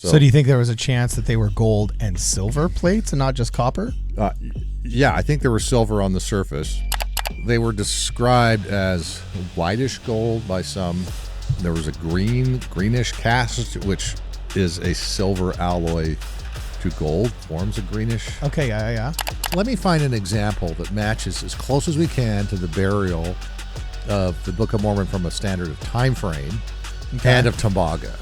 So do you think there was a chance that they were gold and silver plates and not just copper? Yeah, I think there was silver on the surface. They were described as whitish gold by some. There was a greenish cast, which is a silver alloy to gold, forms a greenish. Okay, yeah. Let me find an example that matches as close as we can to the burial of the Book of Mormon from a standard of time frame and of Tumbaga.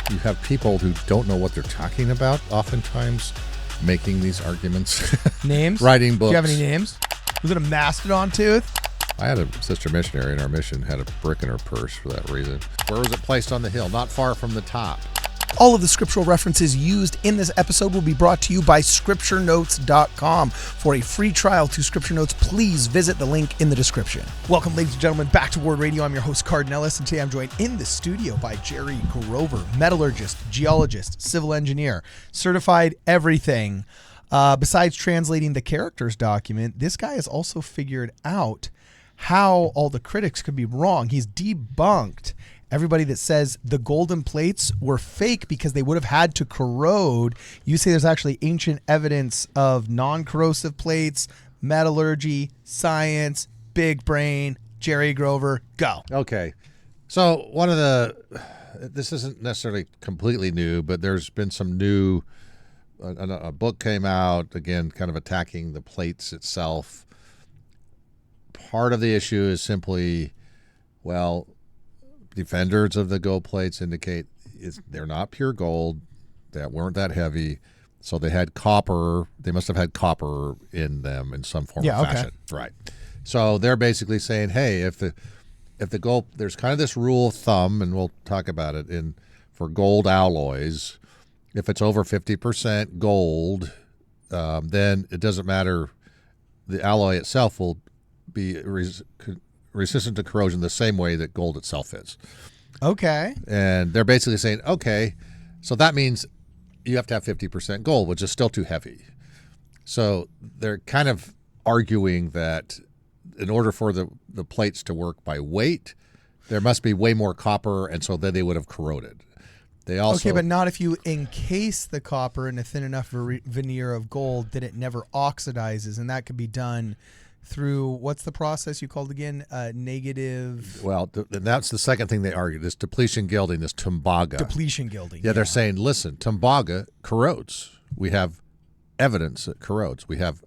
You have people who don't know what they're talking about, oftentimes making these arguments. Names? Writing books. Do you have any names? Was it a mastodon tooth? I had a sister missionary in our mission, had a brick in her purse for that reason. Where was it placed on the hill? Not far from the top. All of the scriptural references used in this episode will be brought to you by scripturenotes.com. For a free trial to Scripture Notes, please visit the link in the description. Welcome, ladies and gentlemen, back to Word Radio. I'm your host, Cardinal Ellis, and today I'm joined in the studio by Jerry Grover, metallurgist, geologist, civil engineer, certified everything. Besides translating the characters document, this guy has also figured out how all the critics could be wrong. He's debunked everybody that says the golden plates were fake because they would have had to corrode. You say there's actually ancient evidence of non-corrosive plates, metallurgy, science, big brain. Jerry Grover, go. Okay. So this isn't necessarily completely new, but there's been some new, a book came out, again, kind of attacking the plates itself. Part of the issue is simply, defenders of the gold plates indicate they're not pure gold, that weren't that heavy, so they had copper. They must have had copper in them in some form or fashion. Right. So they're basically saying, hey, if the gold, there's kind of this rule of thumb, and we'll talk about it for gold alloys. If it's over 50% gold, then it doesn't matter. The alloy itself will be resistant to corrosion the same way that gold itself is. Okay. And they're basically saying, okay, so that means you have to have 50% gold, which is still too heavy. So they're kind of arguing that in order for the plates to work by weight, there must be way more copper, and so then they would have corroded. They also, okay, but not if you encase the copper in a thin enough veneer of gold that it never oxidizes, and that could be done through, what's the process you called again? Negative. Well, that's the second thing they argue, this depletion gilding, this Tumbaga. Depletion gilding. Yeah, they're saying, listen, Tumbaga corrodes. We have evidence that corrodes. We have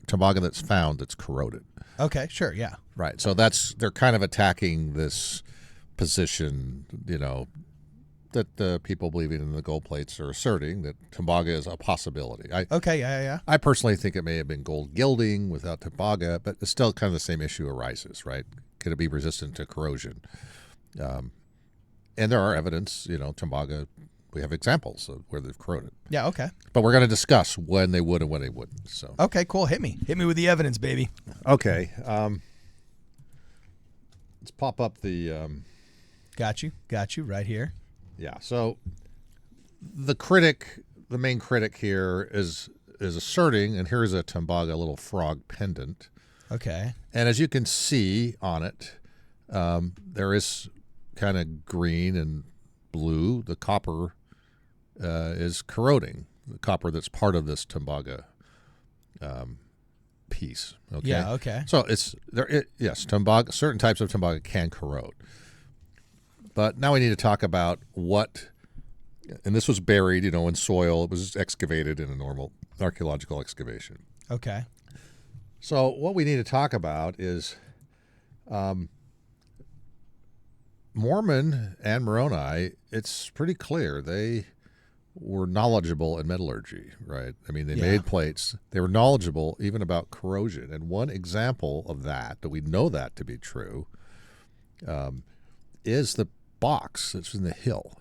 Tumbaga that's found that's corroded. Okay, sure, yeah. Right, so they're kind of attacking this position, that the people believing in the gold plates are asserting that Tumbaga is a possibility. I personally think it may have been gold gilding without Tumbaga, but it's still kind of the same issue arises, right? Could it be resistant to corrosion? And there are evidence, Tumbaga, we have examples of where they've corroded. Yeah, okay. But we're going to discuss when they would and when they wouldn't. So okay, cool. Hit me with the evidence, baby. Okay. Let's pop up the... Got you right here. Yeah, so the main critic here is asserting, and here's a Tumbaga little frog pendant. Okay. And as you can see on it, there is kind of green and blue. The copper is corroding, the copper that's part of this Tumbaga piece. Okay. Yeah, okay. So yes, Tumbaga, certain types of Tumbaga can corrode. But now we need to talk about and this was buried, in soil. It was excavated in a normal archaeological excavation. Okay. So what we need to talk about is Mormon and Moroni, it's pretty clear they were knowledgeable in metallurgy, right? I mean, they made plates. They were knowledgeable even about corrosion. And one example of that we know that to be true, is the box that's in the hill.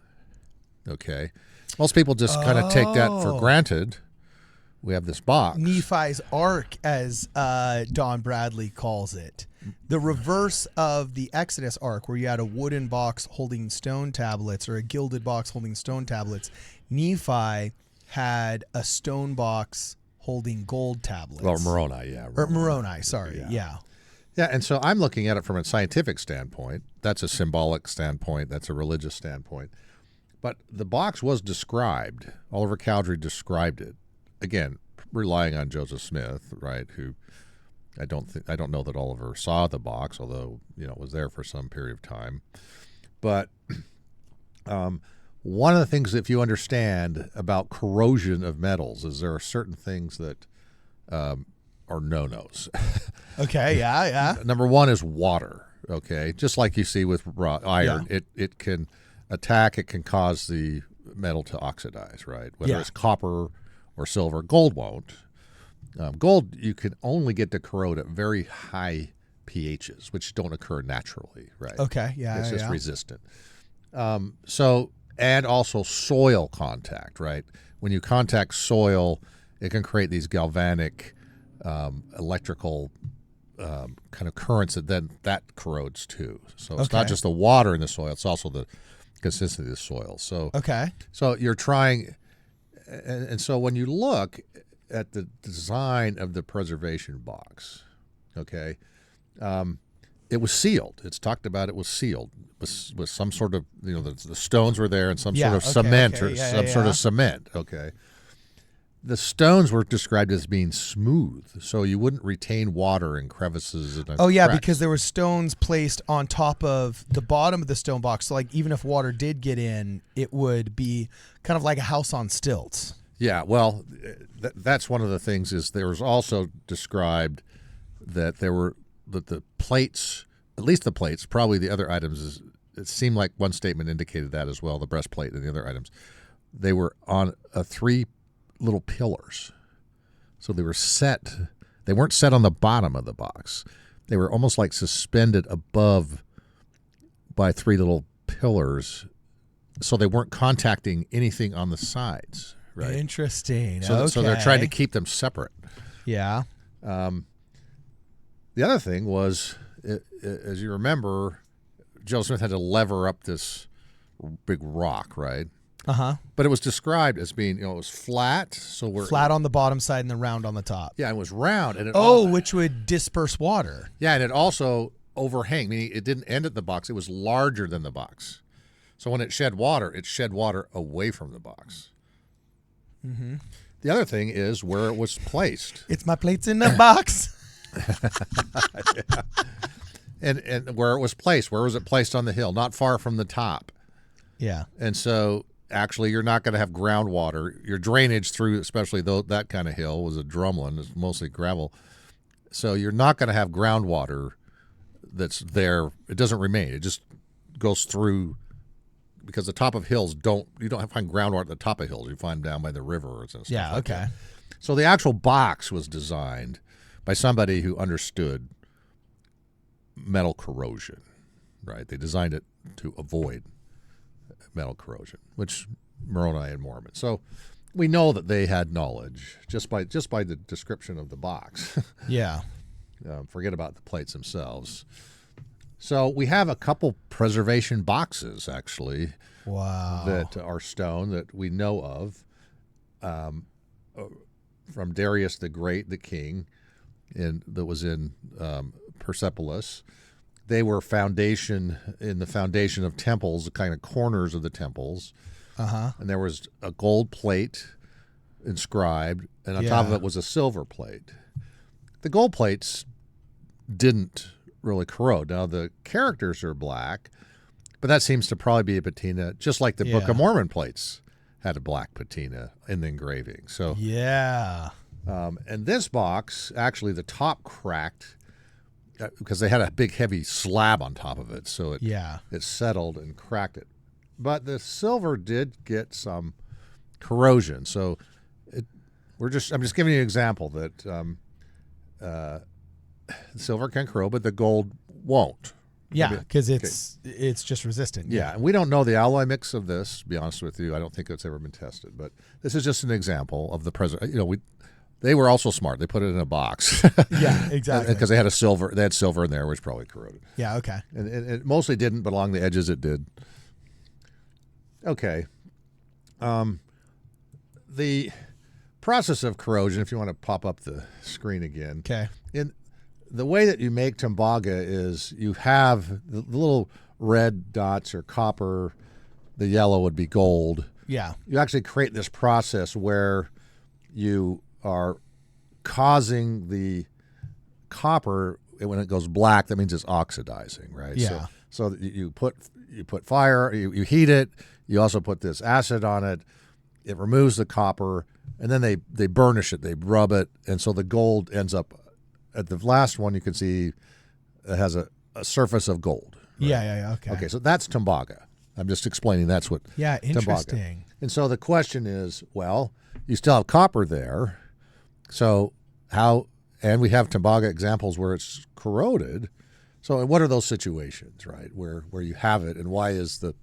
Okay, most people just kind of take that for granted. We have this box, Nephi's Ark, as Don Bradley calls it, the reverse of the Exodus Ark, where you had a wooden box holding stone tablets or a gilded box holding stone tablets. Nephi had a stone box holding gold tablets. Or Moroni, yeah. Moroni, sorry, yeah. Yeah, and so I'm looking at it from a scientific standpoint. That's a symbolic standpoint. That's a religious standpoint. But the box was described. Oliver Cowdery described it. Again, relying on Joseph Smith, right, who I don't know that Oliver saw the box, although, it was there for some period of time. But one of the things, if you understand about corrosion of metals, is there are certain things that are no-nos. Okay, yeah. Number one is water, okay? Just like you see with iron, it can attack, it can cause the metal to oxidize, right? Whether it's copper or silver. Gold won't. Gold, you can only get to corrode at very high pHs, which don't occur naturally, right? Okay, yeah, it's just resistant. And also soil contact, right? When you contact soil, it can create these galvanic, electrical kind of currents that corrodes too. So it's not just the water in the soil; it's also the consistency of the soil. So you're trying, and so when you look at the design of the preservation box, okay, it was sealed. It's talked about it was sealed with some sort of, the stones were there and some sort of cement or some sort of cement. Okay. The stones were described as being smooth, so you wouldn't retain water in crevices. And cracks. Because there were stones placed on top of the bottom of the stone box. So, even if water did get in, it would be kind of like a house on stilts. Yeah, well, that's one of the things. Is there was also described that the plates, at least the plates, probably the other items. It seemed like one statement indicated that as well. The breastplate and the other items, they were on three little pillars. So they were set. They weren't set on the bottom of the box. They were almost like suspended above by three little pillars. So they weren't contacting anything on the sides. Right. Interesting. So they're trying to keep them separate. Yeah. The other thing was, as you remember, Joseph Smith had to lever up this big rock, right? Uh-huh. But it was described as being, it was flat. So we're flat on the bottom side and then round on the top. Yeah, it was round. And which would disperse water. Yeah, and it also overhang, meaning it didn't end at the box. It was larger than the box. So when it shed water away from the box. Mm-hmm. The other thing is where it was placed. It's my plates in the box. Yeah. And where it was placed. Where was it placed on the hill? Not far from the top. Yeah. And so actually you're not going to have groundwater. Your drainage through, especially that kind of hill, was a drumlin. It's mostly gravel. So you're not going to have groundwater that's there. It doesn't remain. It just goes through, because the top of hills you don't have to find groundwater at the top of hills. You find them down by the river and stuff. Yeah, like okay. that. So the actual box was designed by somebody who understood metal corrosion, right? They designed it to avoid metal corrosion, which Moroni and Mormon. So we know that they had knowledge just by the description of the box. Yeah. Forget about the plates themselves. So we have a couple preservation boxes, actually. Wow. That are stone that we know of, from Darius the Great, the king, that was in Persepolis. They were in the foundation of temples, the kind of corners of the temples. Uh-huh. And there was a gold plate inscribed, and on top of it was a silver plate. The gold plates didn't really corrode. Now, the characters are black, but that seems to probably be a patina, just like the Book of Mormon plates had a black patina in the engraving. So and this box, actually, the top cracked because they had a big, heavy slab on top of it, so it settled and cracked it. But the silver did get some corrosion. So I'm just giving you an example that silver can corrode, but the gold won't. Yeah, because it's just resistant. Yeah, and we don't know the alloy mix of this, to be honest with you. I don't think it's ever been tested. But this is just an example of the present. They were also smart. They put it in a box. Yeah, exactly. Because they had silver in there, which probably corroded. Yeah, okay. And it mostly didn't, but along the edges it did. Okay. The process of corrosion, if you want to pop up the screen again. Okay. In the way that you make Tumbaga is you have the little red dots or copper the yellow would be gold. Yeah. You actually create this process where you are causing the copper, when it goes black, that means it's oxidizing, right? Yeah. So you put fire, you heat it, you also put this acid on it, it removes the copper, and then they burnish it, they rub it, and so the gold ends up, at the last one you can see it has a surface of gold. Right? Yeah, okay. Okay, so that's Tumbaga. I'm just explaining that's what interesting. Tumbaga. And so the question is, well, you still have copper there, so how, and we have Tumbaga examples where it's corroded. So what are those situations, right, where you have it, and why is the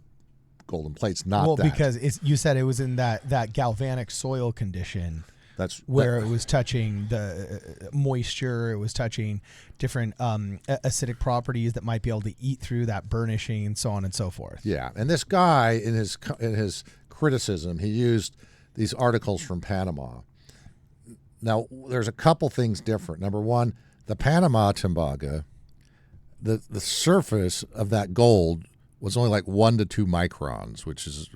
golden plates not that? Well, because you said it was in that galvanic soil condition. That's where it was touching the moisture. It was touching different acidic properties that might be able to eat through that burnishing and so on and so forth. Yeah, and this guy in his criticism, he used these articles from Panama. Now, there's a couple things different. Number one, the Panama Tumbaga, the surface of that gold was only like 1 to 2 microns, which is,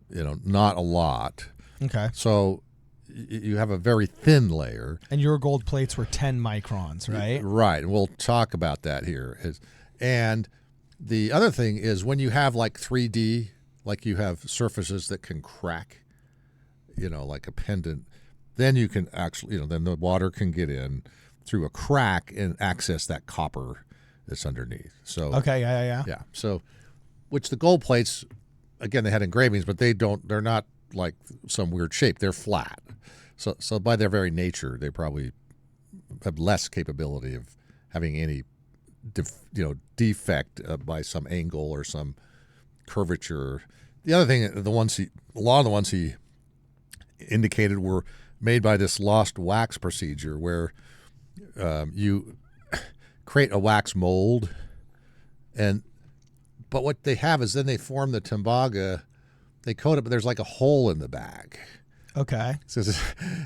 not a lot. Okay. So you have a very thin layer. And your gold plates were 10 microns, right? Right. And we'll talk about that here. And the other thing is when you have like 3D, like you have surfaces that can crack, like a pendant, then you can actually, then the water can get in through a crack and access that copper that's underneath. So okay, yeah. Yeah. So, which the gold plates, again, they had engravings, but they're not like some weird shape. They're flat. So by their very nature, they probably have less capability of having any, defect by some angle or some curvature. The other thing, a lot of the ones he indicated were made by this lost wax procedure where you create a wax mold, but what they have is then they form the Tumbaga, they coat it, but there's like a hole in the back. Okay.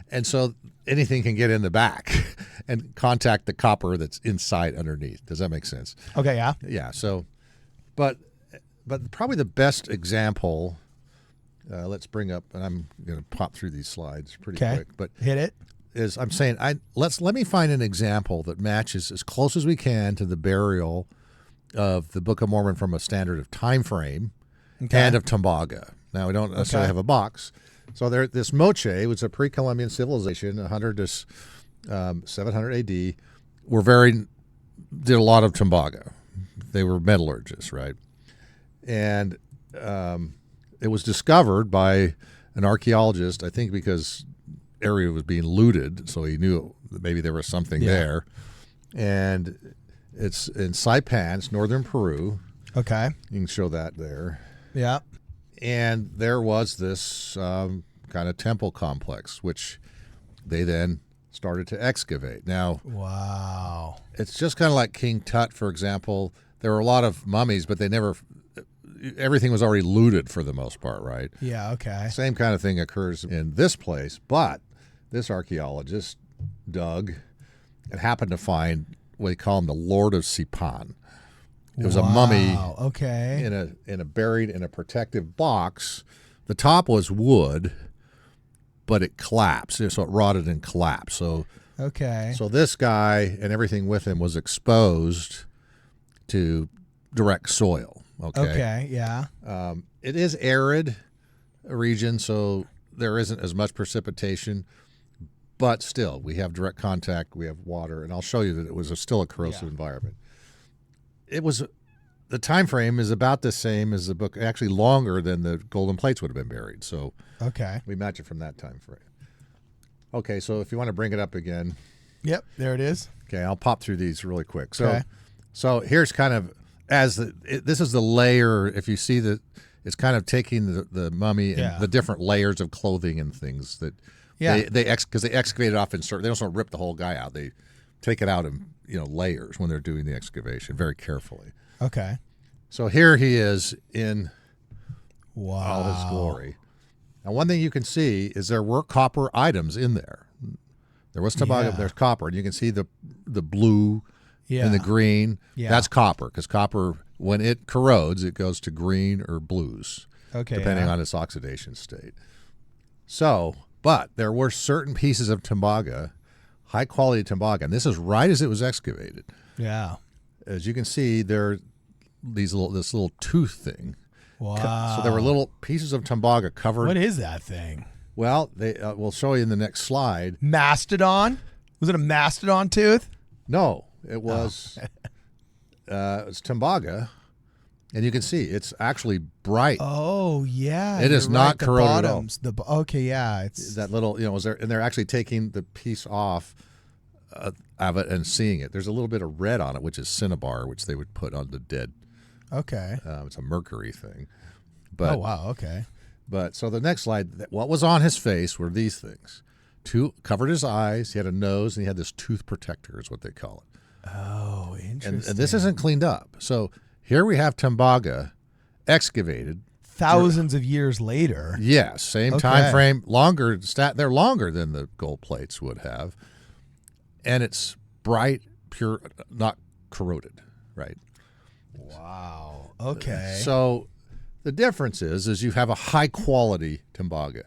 And so anything can get in the back and contact the copper that's inside underneath. Does that make sense? Okay, yeah. Yeah. So, but probably the best example, let's bring up, and I'm going to pop through these slides pretty quick. But hit it. Is I'm saying let me find an example that matches as close as we can to the burial of the Book of Mormon from a standard of time frame and of Tumbaga. Now we don't necessarily have a box. So this Moche was a pre-Columbian civilization, 100 to 700 AD. Did a lot of Tumbaga. They were metallurgists, right? And it was discovered by an archaeologist, I think because area was being looted, so he knew that maybe there was something there. And it's in Sipán, it's northern Peru. Okay. You can show that there. Yeah. And there was this kind of temple complex, which they then started to excavate. Now, wow. It's just kind of like King Tut, for example. There were a lot of mummies, but everything was already looted for the most part, right? Yeah, okay. Same kind of thing occurs in this place, but this archaeologist dug and happened to find what they call him the Lord of Sipán. It was a mummy in a buried in a protective box. The top was wood, but it collapsed, so it rotted and collapsed. So this guy and everything with him was exposed to direct soil. Okay, yeah. It is arid region, so there isn't as much precipitation, but still, we have direct contact, we have water, and I'll show you that it was still a corrosive environment. The time frame is about the same as the book, actually longer than the golden plates would have been buried. So we match it from that time frame. Okay, so if you want to bring it up again. Yep, there it is. Okay, I'll pop through these really quick. So here's kind of this is the layer. If you see that, it's kind of taking the mummy and the different layers of clothing and things that because they excavate it off in certain. They don't sort of rip the whole guy out. They take it out in layers when they're doing the excavation very carefully. Okay. So here he is in all his glory. Now, one thing you can see is there were copper items in there. There was Tumbaga, there's copper, and you can see the blue and the green. Yeah. That's copper, because copper, when it corrodes, it goes to green or blues. depending on its oxidation state. So, but there were certain pieces of Tumbaga, high quality Tumbaga, and this is right as it was excavated. Yeah. As you can see, there this little tooth thing. Wow. So there were little pieces of Tumbaga covered. What is that thing? Well, we'll show you in the next slide. Mastodon? Was it a mastodon tooth? No, it was. It's Tumbaga, and you can see it's actually bright. Oh yeah, it is not corroded at all. Okay, yeah, it's that little. Was there, and they're actually taking the piece off of it and seeing it. There's a little bit of red on it, which is cinnabar, which they would put on the dead. Okay. It's a mercury thing. But, oh wow. Okay. But so the next slide, what was on his face were these things. Covered his eyes. He had a nose, and he had this tooth protector, is what they call it. Oh, interesting. And this isn't cleaned up. So here we have Tumbaga excavated thousands of years later. Yes, same time frame, longer. They're longer than the gold plates would have, and it's bright, pure, not corroded. Right. Wow. Okay. So the difference is you have a high quality Tumbaga,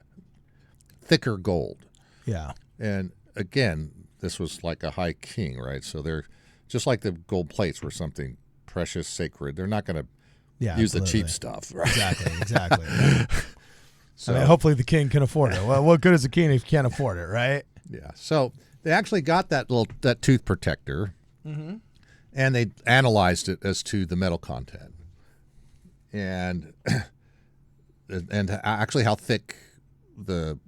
thicker gold. Yeah. And again, this was like a high king, right? So they're just like the gold plates were something precious, sacred. They're not going to use the cheap stuff, right? Exactly. So I mean, hopefully the king can afford it. Well, what good is a king if you can't afford it, right? Yeah. So they actually got that tooth protector, and they analyzed it as to the metal content, and actually how thick the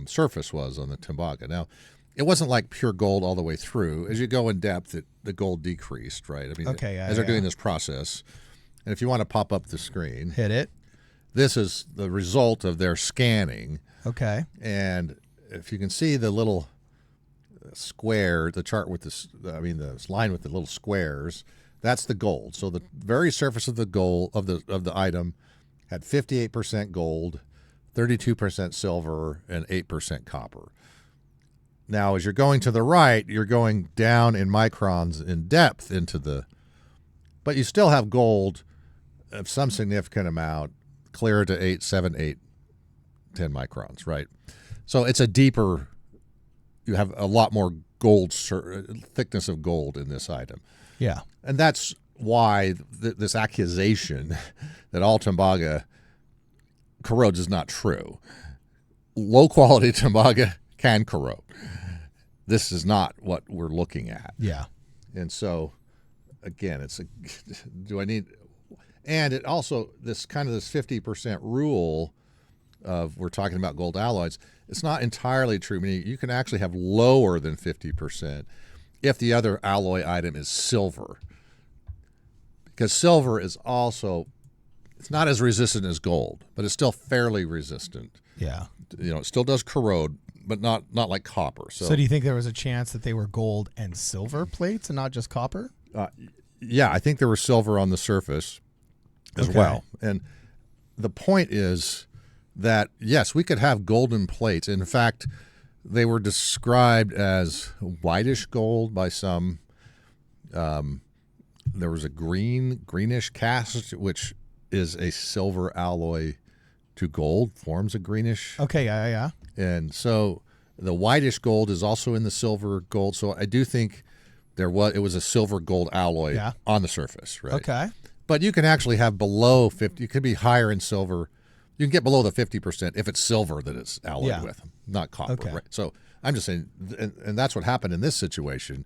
surface was on the Tumbaga. Now, it wasn't like pure gold all the way through. As you go in depth, the gold decreased, right? I mean, as they're doing this process. And if you want to pop up the screen, hit it. This is the result of their scanning. Okay. And if you can see the little square, the chart with this line with the little squares, that's the gold. So the very surface of the gold of the item had 58% gold, 32% silver, and 8% copper. Now, as you're going to the right, you're going down in microns in depth but you still have gold of some significant amount, clear to 8, 7, 8, 10 microns, right? So it's a deeper, you have a lot more gold, thickness of gold in this item. Yeah. And that's why this accusation that all Tumbaga corrodes is not true. Low quality Tumbaga can corrode. This is not what we're looking at. Yeah. And so, again, and it also, this 50% rule of, we're talking about gold alloys, it's not entirely true. I mean, you can actually have lower than 50% if the other alloy item is silver. Because silver is also, it's not as resistant as gold, but it's still fairly resistant. Yeah. It still does corrode, but not like copper. So do you think there was a chance that they were gold and silver plates and not just copper? Yeah, I think there was silver on the surface as well. And the point is that, yes, we could have golden plates. In fact, they were described as whitish gold by some. There was a greenish cast, which is a silver alloy to gold, forms a greenish. Okay, yeah. And so the whitish gold is also in the silver gold. So I do think it was a silver gold alloy on the surface, right? Okay. But you can actually have below 50. You could be higher in silver. You can get below the 50% if it's silver that it's alloyed with, not copper. Okay. Right? So I'm just saying, and that's what happened in this situation.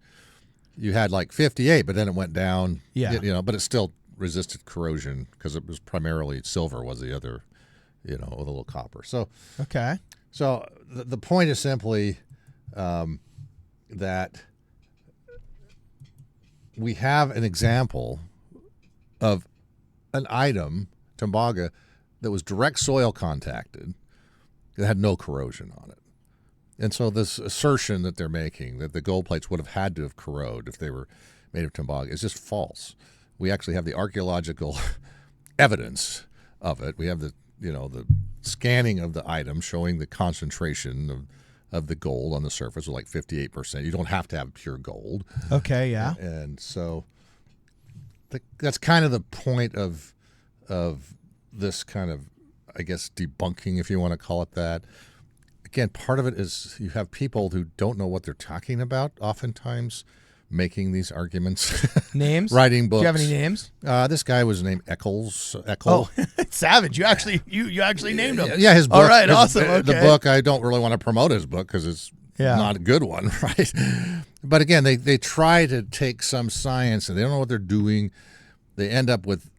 You had like 58, but then it went down. Yeah. But it still resisted corrosion because it was primarily silver was the other, with a little copper. So okay. So the point is simply that we have an example of an item, Tumbaga, that was direct soil contacted that had no corrosion on it. And so this assertion that they're making that the gold plates would have had to have corroded if they were made of Tumbaga is just false. We actually have the archaeological evidence of it. We have the scanning of the item showing the concentration of the gold on the surface was like 58%. You don't have to have pure gold. Okay, yeah. And so that's kind of the point of this kind of, I guess, debunking, if you want to call it that. Again, part of it is you have people who don't know what they're talking about, oftentimes making these arguments. Names? Writing books. Do you have any names? This guy was named Eccles. Oh, savage! You actually named him. Yeah, his book. All right, awesome. Okay. The book, I don't really want to promote his book because it's not a good one, right? But again, they try to take some science and they don't know what they're doing. They end up with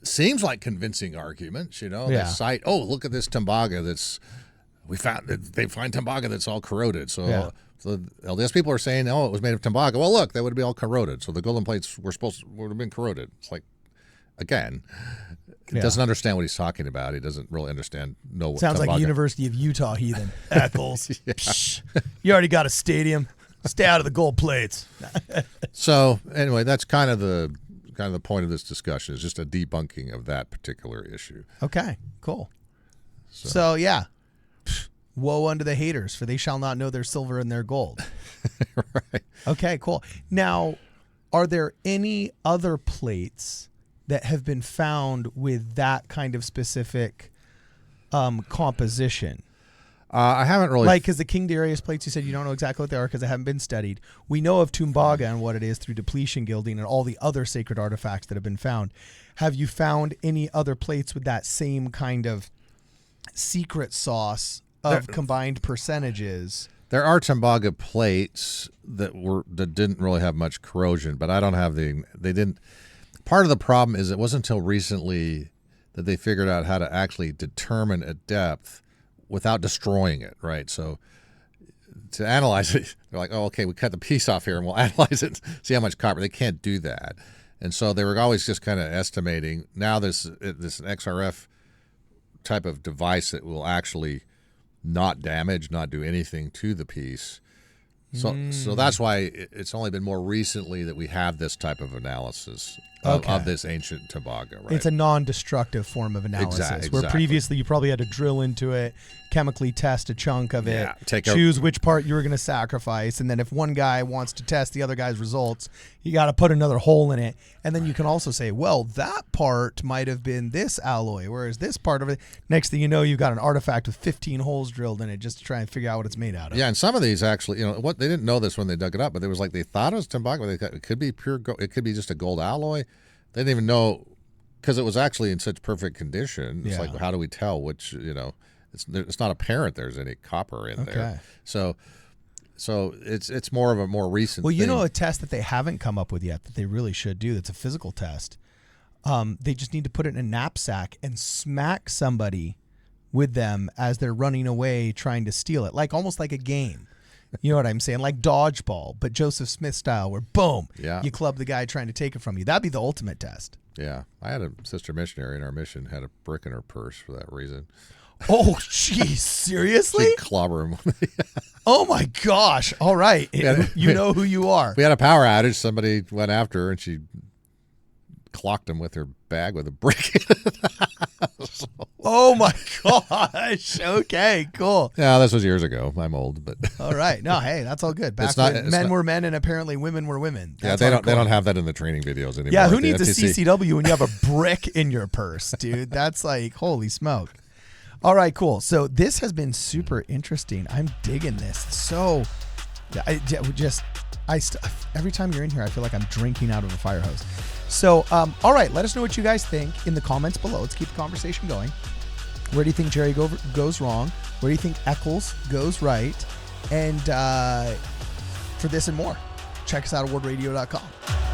seems like convincing arguments. They cite, look at this Tumbaga they find Tumbaga that's all corroded. So the LDS people are saying, it was made of Tumbaga. Well, look, that would be all corroded. So the golden plates would have been corroded. It's like, again, he doesn't understand what he's talking about. He doesn't really know what Sounds Tumbaga. like the University of Utah heathen. Eccles. Psh, you already got a stadium. Stay out of the gold plates. So anyway, that's kind of the point of this discussion is just a debunking of that particular issue. Okay, cool. So yeah. Woe unto the haters, for they shall not know their silver and their gold. Right. Okay, cool. Now, are there any other plates that have been found with that kind of specific composition? I haven't really... because the King Darius plates, you said you don't know exactly what they are because they haven't been studied. We know of Tumbaga and what it is through depletion, gilding, and all the other sacred artifacts that have been found. Have you found any other plates with that same kind of secret sauce of combined percentages? There are Tumbaga plates that didn't really have much corrosion, but I don't have they didn't. Part of the problem is it wasn't until recently that they figured out how to actually determine a depth without destroying it, right? So to analyze it, they're like, okay, we cut the piece off here and we'll analyze it, see how much copper. They can't do that. And so they were always just kind of estimating. Now this XRF type of device that will actually not damage, not do anything to the piece. So that's why it's only been more recently that we have this type of analysis of this ancient Tumbaga. Right? It's a non-destructive form of analysis. Exactly. Where previously you probably had to drill into it, chemically test a chunk of it, choose which part you were going to sacrifice, and then if one guy wants to test the other guy's results, you got to put another hole in it. And then you can also say, well, that part might have been this alloy, whereas this part of it, next thing you know, you've got an artifact with 15 holes drilled in it just to try and figure out what it's made out of. Yeah, and some of these actually, what they didn't know this when they dug it up, but it was like they thought it was Tumbaga, but it could be pure gold, it could be just a gold alloy. They didn't even know because it was actually in such perfect condition. It's like, how do we tell which, it's not apparent there's any copper in there. So it's more of a more recent thing. A test that they haven't come up with yet that they really should do, that's a physical test. They just need to put it in a knapsack and smack somebody with them as they're running away trying to steal it, almost like a game. You know what I'm saying? Like dodgeball, but Joseph Smith style, where boom, you club the guy trying to take it from you. That'd be the ultimate test. Yeah. I had a sister missionary in our mission, had a brick in her purse for that reason. Oh, geez, seriously? She'd clobber him. Oh, my gosh. All right. You know who you are. We had a power outage. Somebody went after her, and she clocked him with her bag with a brick in it. Oh, my gosh. Okay, cool. Yeah, this was years ago. I'm old, but all right. No, hey, that's all good. Back when men were men and apparently women were women. That's they don't have that in the training videos anymore. Yeah, who needs a CCW when you have a brick in your purse, dude? That's like, holy smoke. All right, cool. So this has been super interesting. I'm digging this. So every time you're in here, I feel like I'm drinking out of a fire hose. So, all right, let us know what you guys think in the comments below. Let's keep the conversation going. Where do you think Jerry goes wrong? Where do you think Eccles goes right? And for this and more, check us out at wardradio.com.